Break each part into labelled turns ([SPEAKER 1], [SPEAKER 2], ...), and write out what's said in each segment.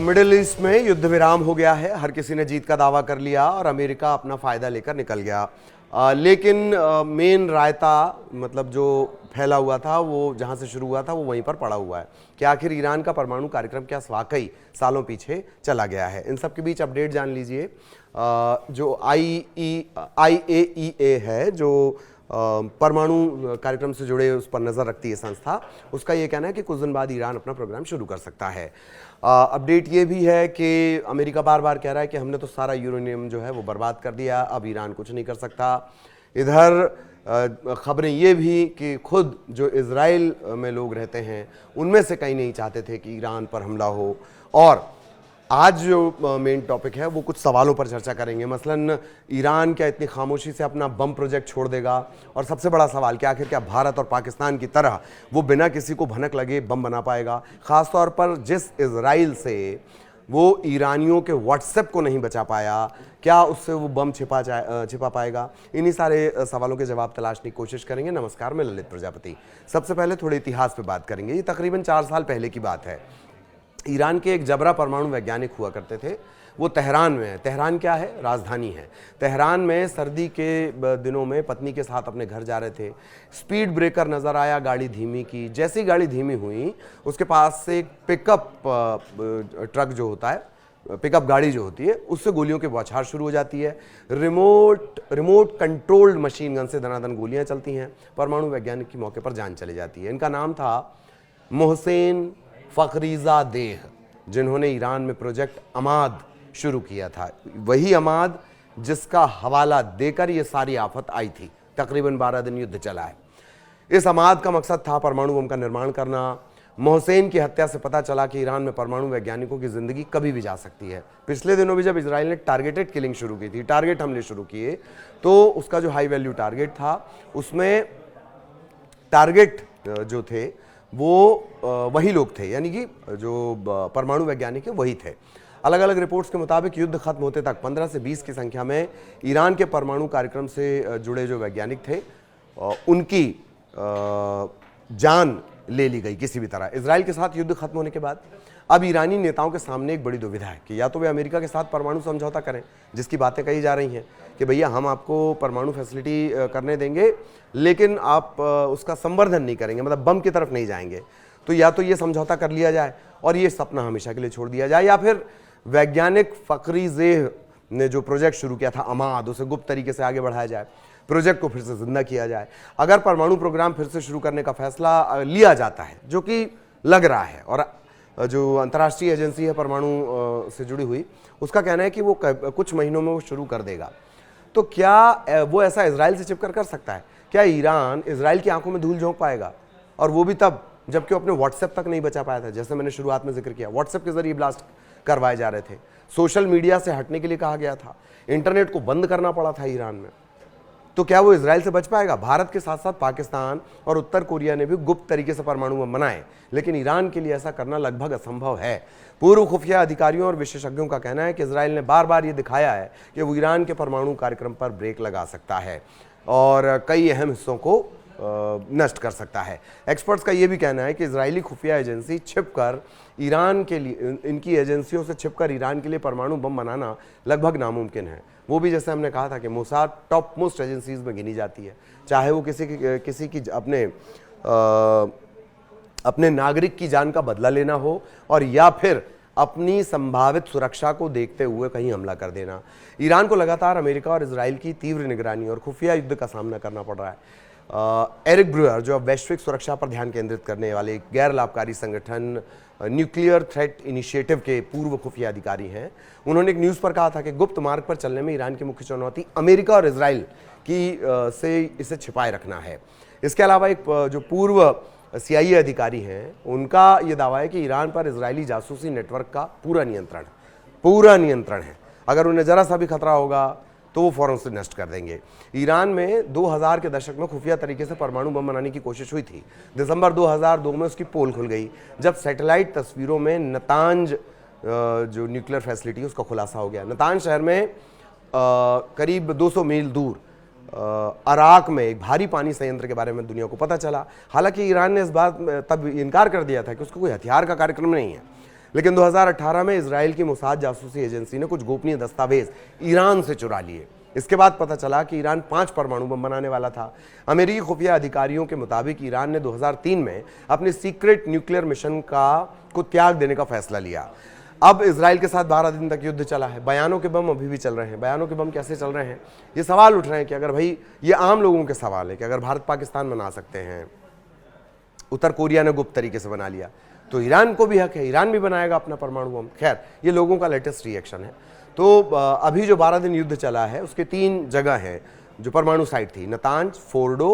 [SPEAKER 1] Middle east में युद्ध विराम हो गया है। हर किसी ने जीत का दावा कर लिया और अमेरिका अपना फायदा लेकर निकल गया। लेकिन मेन रायता मतलब जो फैला हुआ था वो जहां से शुरू हुआ था वो वहीं पर पड़ा हुआ है कि आखिर ईरान का परमाणु कार्यक्रम क्या वाकई सालों पीछे चला गया है। इन सब के बीच अपडेट जान लीजिए। जो IAEA है, जो परमाणु कार्यक्रम से जुड़े उस पर नज़र रखती है संस्था, उसका ये कहना है कि कुछ दिन बाद ईरान अपना प्रोग्राम शुरू कर सकता है। अपडेट ये भी है कि अमेरिका बार बार कह रहा है कि हमने तो सारा यूरेनियम जो है वो बर्बाद कर दिया, अब ईरान कुछ नहीं कर सकता। इधर खबरें ये भी कि खुद जो इजराइल में लोग रहते हैं उनमें से कई नहीं चाहते थे कि ईरान पर हमला हो। और आज जो मेन टॉपिक है वो कुछ सवालों पर चर्चा करेंगे। मसलन ईरान क्या इतनी खामोशी से अपना बम प्रोजेक्ट छोड़ देगा, और सबसे बड़ा सवाल कि आखिर क्या भारत और पाकिस्तान की तरह वो बिना किसी को भनक लगे बम बना पाएगा। ख़ासतौर पर जिस इजराइल से वो ईरानियों के व्हाट्सएप को नहीं बचा पाया, क्या उससे वो बम छिपा पाएगा। इन्हीं सारे सवालों के जवाब तलाशने की कोशिश करेंगे। नमस्कार, मैं ललित प्रजापति। सबसे पहले थोड़े इतिहास पे बात करेंगे। ये तकरीबन 4 साल पहले की बात है। ईरान के एक जबरा परमाणु वैज्ञानिक हुआ करते थे, वो तेहरान में है। तेहरान क्या है? राजधानी है। तेहरान में सर्दी के दिनों में पत्नी के साथ अपने घर जा रहे थे। स्पीड ब्रेकर नज़र आया, गाड़ी धीमी की। जैसी गाड़ी धीमी हुई उसके पास से एक पिकअप ट्रक जो होता है, पिकअप गाड़ी जो होती है, उससे गोलियों की बौछार शुरू हो जाती है। रिमोट कंट्रोल्ड मशीन गन से दनादन गोलियां चलती हैं। परमाणु वैज्ञानिक की मौके पर जान चली जाती है। इनका नाम था मोहसेन फ़खरीज़ादेह, जिन्होंने ईरान में प्रोजेक्ट अमाद शुरू किया था। वही अमाद जिसका हवाला देकर ये सारी आफत आई थी। तकरीबन 12 दिन युद्ध चला है। इस अमाद का मकसद था परमाणु बम का निर्माण करना। मोहसेन की हत्या से पता चला कि ईरान में परमाणु वैज्ञानिकों की जिंदगी कभी भी जा सकती है। पिछले दिनों भी जब इजराइल ने टारगेटेड किलिंग शुरू की थी, टारगेट हमले शुरू किए, तो उसका जो हाई वैल्यू टारगेट था उसमें टारगेट जो थे वो वही लोग थे, यानी कि जो परमाणु वैज्ञानिक है वही थे। अलग अलग रिपोर्ट्स के मुताबिक युद्ध खत्म होते तक 15 से 20 की संख्या में ईरान के परमाणु कार्यक्रम से जुड़े जो वैज्ञानिक थे उनकी जान ले ली गई किसी भी तरह। इजराइल के साथ युद्ध खत्म होने के बाद अब ईरानी नेताओं के सामने एक बड़ी दुविधा है कि या तो वे अमेरिका के साथ परमाणु समझौता करें, जिसकी बातें कही जा रही हैं कि भैया हम आपको परमाणु फैसिलिटी करने देंगे लेकिन आप उसका संवर्धन नहीं करेंगे, मतलब बम की तरफ नहीं जाएंगे। तो या तो ये समझौता कर लिया जाए और ये सपना हमेशा के लिए छोड़ दिया जाए, या फिर वैज्ञानिक फ़खरीज़ादेह ने जो प्रोजेक्ट शुरू किया था अमाद, उसे गुप्त तरीके से आगे बढ़ाया जाए, प्रोजेक्ट को फिर से जिंदा किया जाए। अगर परमाणु प्रोग्राम फिर से शुरू करने का फैसला लिया जाता है, जो कि लग रहा है, और जो अंतर्राष्ट्रीय एजेंसी है परमाणु से जुड़ी हुई, उसका कहना है कि वो कुछ महीनों में वो शुरू कर देगा, तो क्या वो ऐसा इजराइल से चिपकर कर सकता है? क्या ईरान इजराइल की आंखों में धूल झोंक पाएगा? और वो भी तब जबकि अपने व्हाट्सएप तक नहीं बचा पाया था। जैसे मैंने शुरुआत में जिक्र किया, व्हाट्सएप के जरिए ब्लास्ट करवाए जा रहे थे, सोशल मीडिया से हटने के लिए कहा गया था, इंटरनेट को बंद करना पड़ा था ईरान में। तो क्या वो इजराइल से बच पाएगा? भारत के साथ साथ पाकिस्तान और उत्तर कोरिया ने भी गुप्त तरीके से परमाणु बम बनाए, लेकिन ईरान के लिए ऐसा करना लगभग असंभव है। पूर्व खुफिया अधिकारियों और विशेषज्ञों का कहना है कि इजराइल ने बार बार ये दिखाया है कि वो ईरान के परमाणु कार्यक्रम पर ब्रेक लगा सकता है और कई अहम हिस्सों को नष्ट कर सकता है। एक्सपर्ट्स का यह भी कहना है कि इजरायली खुफिया एजेंसी छिपकर ईरान के लिए, इनकी एजेंसियों से छिपकर ईरान के लिए परमाणु बम बनाना लगभग नामुमकिन है। वो भी जैसे हमने कहा था कि मोसाद टॉप मोस्ट एजेंसीज में गिनी जाती है, चाहे वो किसी की अपने नागरिक की जान का बदला लेना हो और या फिर अपनी संभावित सुरक्षा को देखते हुए कहीं हमला कर देना। ईरान को लगातार अमेरिका और इजराइल की तीव्र निगरानी और खुफिया युद्ध का सामना करना पड़ रहा है। एरिक ब्रूअर, जो अब वैश्विक सुरक्षा पर ध्यान केंद्रित करने वाले एक गैर लाभकारी संगठन न्यूक्लियर थ्रेट इनिशिएटिव के पूर्व खुफिया अधिकारी हैं, उन्होंने एक न्यूज़ पर कहा था कि गुप्त मार्ग पर चलने में ईरान की मुख्य चुनौती अमेरिका और इजराइल की से इसे छिपाए रखना है। इसके अलावा एक जो पूर्व CIA अधिकारी हैं, उनका ये दावा है कि ईरान पर इजरायली जासूसी नेटवर्क का पूरा नियंत्रण है। अगर उन्हें जरा सा भी खतरा होगा तो वो फौरन से नष्ट कर देंगे। ईरान में 2000 के दशक में खुफिया तरीके से परमाणु बम बनाने की कोशिश हुई थी। दिसंबर 2002 में उसकी पोल खुल गई, जब सैटेलाइट तस्वीरों में नतांज जो न्यूक्लियर फैसिलिटी उसका खुलासा हो गया। नतांज शहर में करीब 200 मील दूर अराक में एक भारी पानी संयंत्र के बारे में दुनिया को पता चला। हालांकि ईरान ने इस बात तब इनकार कर दिया था कि उसका कोई हथियार का कार्यक्रम नहीं है। लेकिन 2018 में इजराइल की मोसाद जासूसी एजेंसी ने कुछ गोपनीय दस्तावेज ईरान से चुरा लिए। इसके बाद पता चला कि ईरान 5 परमाणु बम बनाने वाला था। अमेरिकी खुफिया अधिकारियों के मुताबिक ईरान ने 2003 में अपने सीक्रेट न्यूक्लियर मिशन को त्याग देने का फैसला लिया। अब इजराइल के साथ 12 दिन तक युद्ध चला है। बयानों के बम अभी भी चल रहे हैं। बयानों के बम कैसे चल रहे हैं, ये सवाल उठ रहे हैं कि अगर भाई, ये आम लोगों के सवाल है कि अगर भारत पाकिस्तान बना सकते हैं, उत्तर कोरिया ने गुप्त तरीके से बना लिया, तो ईरान को भी हक है, ईरान भी बनाएगा अपना परमाणु बम। खैर, ये लोगों का लेटेस्ट रिएक्शन है। तो अभी जो 12 दिन युद्ध चला है उसके 3 जगह हैं जो परमाणु साइट थी, नतांज, फोर्डो,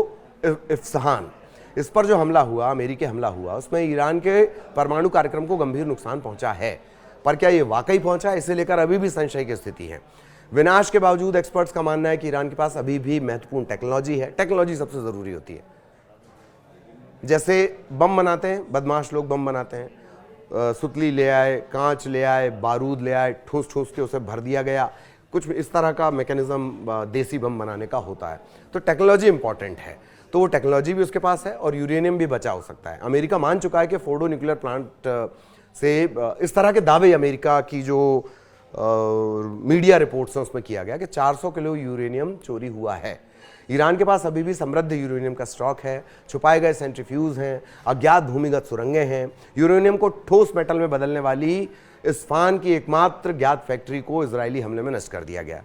[SPEAKER 1] इस्फहान। इस पर जो हमला हुआ, अमेरिकी हमला हुआ, उसमें ईरान के परमाणु कार्यक्रम को गंभीर नुकसान पहुंचा है। पर क्या ये वाकई पहुंचा, इसे लेकर अभी भी संशय की स्थिति है। विनाश के बावजूद एक्सपर्ट्स का मानना है कि ईरान के पास अभी भी महत्वपूर्ण टेक्नोलॉजी है। टेक्नोलॉजी सबसे जरूरी होती है। जैसे बम बनाते हैं, बदमाश लोग बम बनाते हैं, सुतली ले आए, कांच ले आए, बारूद ले आए, ठूस ठूस के उसे भर दिया गया, कुछ इस तरह का मैकेनिज्म देसी बम बनाने का होता है। तो टेक्नोलॉजी इंपॉर्टेंट है, तो वो टेक्नोलॉजी भी उसके पास है और यूरेनियम भी बचा हो सकता है। अमेरिका मान चुका है कि फोर्डो न्यूक्लियर प्लांट से इस तरह के दावे अमेरिका की जो मीडिया रिपोर्ट्स हैं उसमें किया गया कि 400 किलो यूरेनियम चोरी हुआ है। ईरान के पास अभी भी समृद्ध यूरेनियम का स्टॉक है, छुपाए गए सेंट्रीफ्यूज हैं, अज्ञात भूमिगत सुरंगें हैं। यूरेनियम को ठोस मेटल में बदलने वाली इस्फहान की एकमात्र ज्ञात फैक्ट्री को इजरायली हमले में नष्ट कर दिया गया,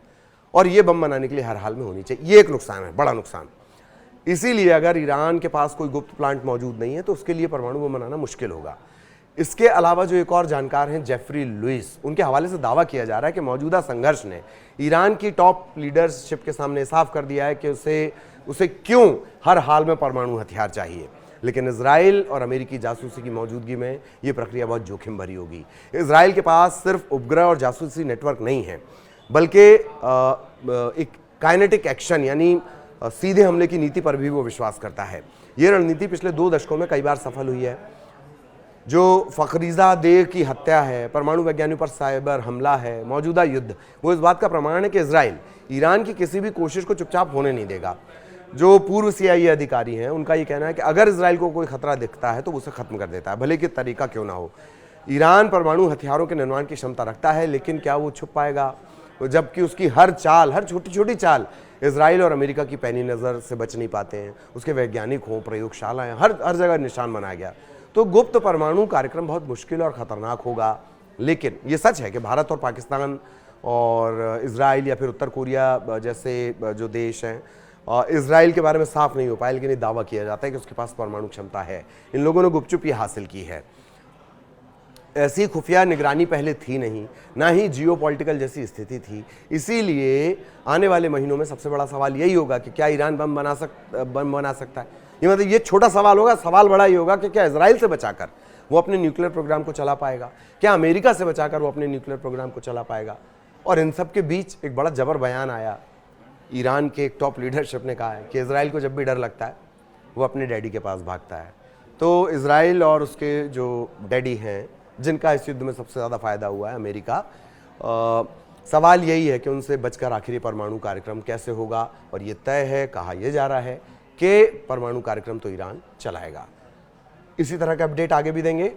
[SPEAKER 1] और ये बम बनाने के लिए हर हाल में होनी चाहिए। ये एक नुकसान है, बड़ा नुकसान। इसीलिए अगर ईरान के पास कोई गुप्त प्लांट मौजूद नहीं है तो उसके लिए परमाणु बम बनाना मुश्किल होगा। इसके अलावा जो एक और जानकार हैं, जेफरी लुइस, उनके हवाले से दावा किया जा रहा है कि मौजूदा संघर्ष ने ईरान की टॉप लीडरशिप के सामने साफ कर दिया है कि उसे क्यों हर हाल में परमाणु हथियार चाहिए। लेकिन इजराइल और अमेरिकी जासूसी की मौजूदगी में ये प्रक्रिया बहुत जोखिम भरी होगी। इजराइल के पास सिर्फ उपग्रह और जासूसी नेटवर्क नहीं है, बल्कि एक काइनेटिक एक्शन यानी सीधे हमले की नीति पर भी वो विश्वास करता है। ये रणनीति पिछले 2 दशकों में कई बार सफल हुई है। जो फखरीजा देह की हत्या है, परमाणु वैज्ञानिकों पर साइबर हमला है, मौजूदा युद्ध, वो इस बात का प्रमाण है कि इजराइल ईरान की किसी भी कोशिश को चुपचाप होने नहीं देगा। जो पूर्व CIA अधिकारी हैं, उनका ये कहना है कि अगर इजराइल को कोई खतरा दिखता है तो उसे खत्म कर देता है, भले कि तरीका क्यों ना हो। ईरान परमाणु हथियारों के निर्माण की क्षमता रखता है, लेकिन क्या वो छुप पाएगा? जबकि उसकी हर चाल, हर छोटी छोटी चाल इजराइल और अमेरिका की पैनी नज़र से बच नहीं पाते हैं। उसके वैज्ञानिक हों, प्रयोगशालाएं, हर जगह निशान बनाया गया। तो गुप्त परमाणु कार्यक्रम बहुत मुश्किल और ख़तरनाक होगा। लेकिन ये सच है कि भारत और पाकिस्तान और इजराइल या फिर उत्तर कोरिया जैसे जो देश हैं, इजराइल के बारे में साफ नहीं हो पाया, लेकिन ये दावा किया जाता है कि उसके पास परमाणु क्षमता है। इन लोगों ने गुपचुप ये हासिल की है। ऐसी खुफिया निगरानी पहले थी नहीं, ना ही जियोपॉलिटिकल जैसी स्थिति थी। इसीलिए आने वाले महीनों में सबसे बड़ा सवाल यही होगा कि क्या ईरान बम बना सकता है। ये मतलब ये छोटा सवाल होगा, सवाल बड़ा ही होगा कि क्या इजराइल से बचाकर वो अपने न्यूक्लियर प्रोग्राम को चला पाएगा, क्या अमेरिका से बचाकर वो अपने न्यूक्लियर प्रोग्राम को चला पाएगा। और इन सब के बीच एक बड़ा जबर बयान आया। ईरान के एक टॉप लीडरशिप ने कहा है कि इजराइल को जब भी डर लगता है वो अपने डैडी के पास भागता है। तो इजराइल और उसके जो डैडी हैं, जिनका इस युद्ध में सबसे ज़्यादा फायदा हुआ है, अमेरिका, सवाल यही है कि उनसे बचकर आखिरी परमाणु कार्यक्रम कैसे होगा। और ये तय है, कहा यह जा रहा है कि परमाणु कार्यक्रम तो ईरान चलाएगा। इसी तरह के अपडेट आगे भी देंगे।